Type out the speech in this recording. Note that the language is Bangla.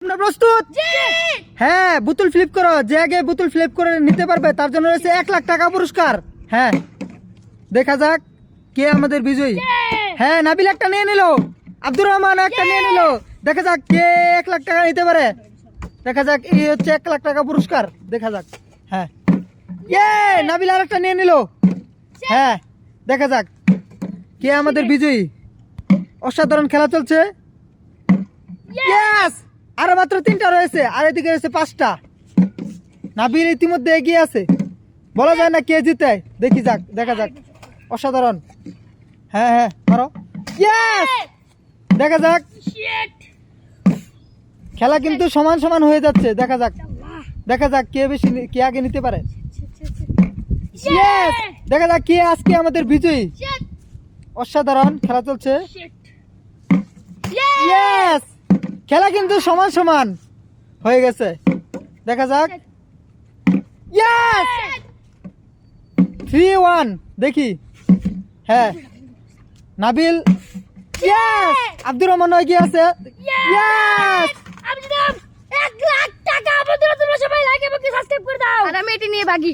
আপনার প্রস্তুত? হ্যাঁ, বোতল ফ্লিপ করো। যে আগে বোতল ফ্লিপ করে নিতে পারবে তার জন্য রয়েছে 1 লাখ টাকা পুরস্কার। হ্যাঁ, দেখা যাক কে আমাদের বিজয়ী। হ্যাঁ, নাবিল একটা নিয়ে নিল, আব্দুর রহমান একটা নিয়ে নিল। দেখা যাক কে 1 লাখ টাকা নিতে পারে। দেখা যাক, এই হচ্ছে 1 লাখ টাকা পুরস্কার। দেখা যাক। হ্যাঁ, নাবিল আর একটা নিয়ে নিল। হ্যাঁ, দেখা যাক কে আমাদের বিজয়ী। অসাধারণ খেলা চলছে। ইয়েস, আরো মাত্র 3টা রয়েছে, আর এদিকে রয়েছে 5টা। নাবিল ইতিমধ্যে এগিয়ে আছে, বলা যায় না কে জিতে। দেখি যাক, দেখা যাক। অসাধারণ। হ্যাঁ হ্যাঁ, মারো। ইয়েস, দেখা যাক। খেলা কিন্তু সমান সমান হয়ে যাচ্ছে। দেখা যাক, দেখা যাক কে বেশি, কে আগে নিতে পারে। ইয়েস, দেখা যাক কে আজকে আমাদের বিজয়ী। অসাধারণ খেলা চলছে। ইয়েস, খেলা কিন্তু সমান সমান হয়ে গেছে। দেখা যাক। ইয়েস, 3-1। দেখি। হ্যাঁ, নাবিল। ইয়েস, আব্দুর রহমান এগিয়ে আছে। ইয়েস, আমি দিলাম 1 লাখ টাকা। আমাদের তোমরা সবাই লাইক এবং সাবস্ক্রাইব করে দাও। আর আমি এটি নিয়ে ভাগি।